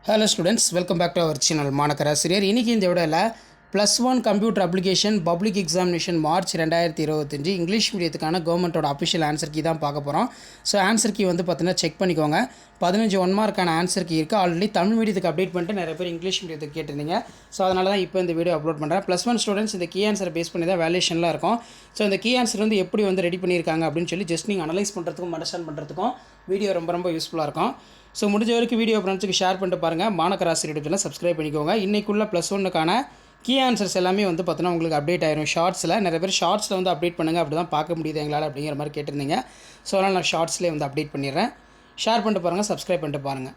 Hello students, welcome back to our channel மாணக்கர் ஆசிரியர். இன்னைக்கு இந்த வீடியோல +1 computer application public examination March 2025 English மீடியத்துக்கான கவர்மெண்ட்டோட அஃபிஷியல் ஆன்சர் கீ தான் பார்க்க போகிறோம். ஸோ ஆன்சர் கீ வந்து பார்த்தீங்கன்னா செக் பண்ணிக்கோங்க. 15 1 மார்க்கான ஆன்சர் கீ இருக்குது. ஆல்ரெடி தமிழ் மீடியத்துக்கு அப்டேட் பண்ணிட்டு நிறைய பேர் இங்கிலீஷ் மீடியத்துக்கு கேட்டிருந்தீங்க. ஸோ அதனால தான் இப்போ இந்த வீடியோ அப்லோட் பண்ணுறேன். +1 ஸ்டூடெண்ட்ஸ் இந்த கீ ஆன்சரை பேஸ் பண்ணி தான் வேல்யூஷன்லாம் இருக்கும். ஸோ இந்த கீ ஆன்சர் வந்து எப்படி வந்து ரெடி பண்ணியிருக்காங்க அப்படின்னு சொல்லி ஜஸ்ட் நீங்கள் அனலைஸ் பண்ணுறதுக்கும் அண்டர்ஸ்டாண்ட் பண்ணுறதுக்கும் வீடியோ ரொம்ப யூஸ்ஃபுல்லாக இருக்கும். ஸோ முடிஞ்ச வரைக்கும் வீடியோ ஃப்ரெண்ட்ஸுக்கு ஷேர் பண்ணிட்டு பாருங்கள். மாணக்கர் ஆசிரியர் யூடியூப்ல சப்ஸ்கிரைப் பண்ணிக்கோங்க. இன்றைக்குள்ள +1க்கான கீ ஆன்சர்ஸ் எல்லாமே வந்து பார்த்தீங்கன்னா உங்களுக்கு அப்டேட் ஆயிரும். ஷார்ட்ஸில் நிறைய பேர் ஷார்ட்ஸில் வந்து அப்டேட் பண்ணுங்கள், அப்படி தான் பார்க்க முடியுது எங்களால் அப்படிங்கிற மாதிரி கேட்டிருந்தீங்க. ஸோ அதனால் நான் ஷார்ட்ஸ்லேயே வந்து அப்டேட் பண்ணிடுறேன். ஷேர் பண்ணிட்டு பாருங்கள், சப்ஸ்கிரைப் பண்ணிட்டு பாருங்கள்.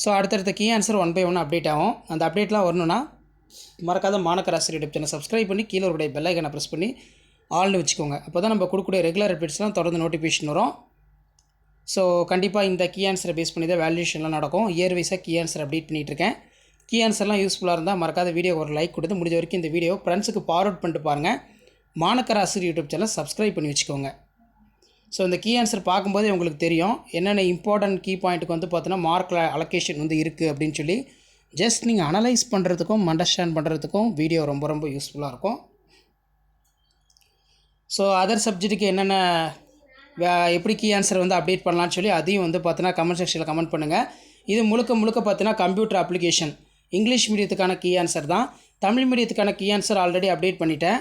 ஸோ அடுத்தடுத்த கீ ஆன்சர் 1 by 1 அப்டேட் ஆகும். அந்த அப்டேட்லாம் வரணுன்னா மறக்காத மாணக்கர் ஆசிரியர் யூடியூப் சேனல் சப்ஸ்கிரைப் பண்ணி கீழே ஒரு பெல் ஐக்கனை ப்ரெஸ் பண்ணி ஆல்னு வச்சுக்கோங்க. அப்போ தான் நம்ம கொடுக்கக்கூடிய ரெகுலர் அப்டேட்ஸ்லாம் தொடர்ந்து நோட்டிஃபிகேஷன் வரும். ஸோ கண்டிப்பாக இந்த கீ ஆன்சரை பேஸ் பண்ணி தான் வேல்யூஷன்லாம் நடக்கும். இயர் வைஸாக கீ ஆன்சர் அப்டேட் பண்ணிகிட்ருக்கேன். கீ ஆன்சர்லாம் யூஸ்ஃபுல்லாக இருந்தால் மறக்காத வீடியோ ஒரு லைக் கொடுத்து முடிஞ்ச வரைக்கும் இந்த வீடியோ ஃப்ரெண்ட்ஸுக்கு ஃபார்வர்ட் பண்ணிட்டு பாருங்கள். மாணக்கர் ஆசிரியர் யூடியூப் சேனல் சப்ஸ்கிரைப் பண்ணி வச்சுக்கோங்க. ஸோ இந்த கீ ஆன்சர் பார்க்கும்போதே உங்களுக்கு தெரியும் என்னென்ன இம்பார்ட்டன்ட் கீ பாயிண்ட்டுக்கு வந்து பார்த்தீங்கன்னா மார்க்கில் அலோகேஷன் வந்து இருக்குது அப்படின்னு சொல்லி ஜஸ்ட் நீங்கள் அனலைஸ் பண்ணுறதுக்கும் அண்டர்ஸ்டாண்ட் பண்ணுறதுக்கும் வீடியோ ரொம்ப யூஸ்ஃபுல்லாக இருக்கும். ஸோ அதர் சப்ஜெக்ட்டுக்கு என்னென்ன எப்படி கீ ஆன்சர் வந்து அப்டேட் பண்ணலான்னு சொல்லி அதையும் வந்து பார்த்தீங்கன்னா கமெண்ட் செக்ஷனில் கமெண்ட் பண்ணுங்கள். இது முழுக்க பார்த்தீங்கன்னா கம்ப்யூட்டர் அப்ளிகேஷன் இங்கிலீஷ் மீடியத்துக்கான கீ ஆன்சர் தான். தமிழ் மீடியத்துக்கான கீ ஆன்சர் ஆல்ரெடி அப்டேட் பண்ணிட்டேன்.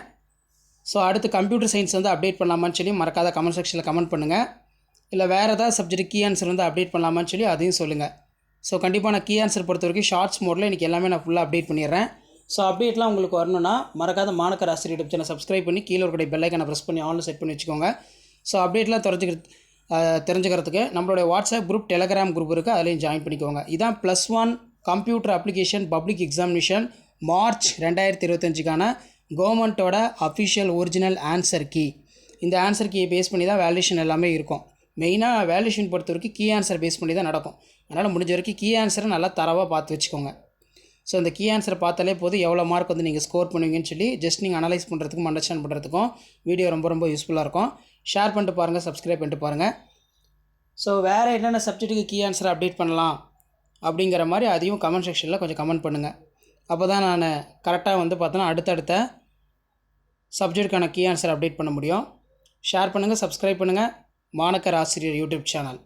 ஸோ அடுத்து கம்ப்யூட்டர் சயின்ஸ் வந்து அப்டேட் பண்ணலாமான்னு சொல்லி மறக்காத கமெண்ட் செக்ஷனில் கமெண்ட் பண்ணுங்கள். இல்லை வேறு ஏதாவது சப்ஜெக்ட் கீ ஆன்சர் வந்து அப்டேட் பண்ணலாமான்னு சொல்லி அதையும் சொல்லுங்கள். ஸோ கண்டிப்பாக நான் கீ ஆன்சர் பொறுத்த வரைக்கும் ஷார்ட்ஸ் மோடில் இன்றைக்கி எல்லாமே நான் ஃபுல்லாக அப்டேட் பண்ணிடுறேன். ஸோ அப்டேட்லாம் உங்களுக்கு வரணுன்னா மறக்காத மாணக்கர் ஆசிரியர் யூடியூப் சேனல் சப்ஸ்கிரைப் பண்ணி கீழே ஒரு பெல் ஐக்கனை ப்ரெஸ் பண்ணி ஆன்லைன் செட் பண்ணி வச்சுக்கோங்க. ஸோ அப்டேட்லாம் தெரிஞ்சுக்கிறதுக்கு நம்மளுடைய வாட்ஸ்அப் குரூப், டெலகிராம் குரூப் இருக்குது, அதிலையும் ஜாயின் பண்ணிக்கோங்க. இதான் +1 computer application public examination March 2025க்கான கவர்மெண்ட்டோட அஃபிஷியல் ஒரிஜினல் ஆன்சர் கீ. இந்த ஆன்சர் கீயை பேஸ் பண்ணி தான் வேல்யூஷன் எல்லாமே இருக்கும். மெயினாக வேல்யூஷன் பொறுத்த வரைக்கும் கீ ஆன்சர் பேஸ் பண்ணி தான் நடக்கும். அதனால் முடிஞ்ச வரைக்கும் கீ ஆன்சரை நல்லா தரவாக பார்த்து வச்சுக்கோங்க. ஸோ இந்த கீ ஆன்சரை பார்த்தாலே போதும் எவ்வளோ மார்க் வந்து நீங்கள் ஸ்கோர் பண்ணுவீங்கன்னு சொல்லி ஜஸ்ட் நீங்கள் அனலைஸ் பண்ணுறதுக்கும் அண்டர்ஸ்டாண்ட் பண்ணுறதுக்கும் வீடியோ ரொம்ப யூஸ்ஃபுல்லாக இருக்கும். ஷேர் பண்ணிட்டு பாருங்கள், சப்ஸ்கிரைப் பண்ணிட்டு பாருங்கள். ஸோ வேறு என்னென்ன சப்ஜெக்ட்டுக்கு கீ ஆன்சரை அப்டேட் பண்ணலாம் அப்படிங்கிற மாதிரி அதையும் கமெண்ட் செக்ஷனில் கொஞ்சம் கமெண்ட் பண்ணுங்கள். அப்போ தான் நான் கரெக்டாக வந்து பார்த்தோன்னா அடுத்தடுத்த சப்ஜெக்ட்டுக்கான கீ ஆன்சர் அப்டேட் பண்ண முடியும். ஷேர் பண்ணுங்கள், சப்ஸ்கிரைப் பண்ணுங்கள். மாணக்கர் ஆசிரியர் யூடியூப் சேனல்.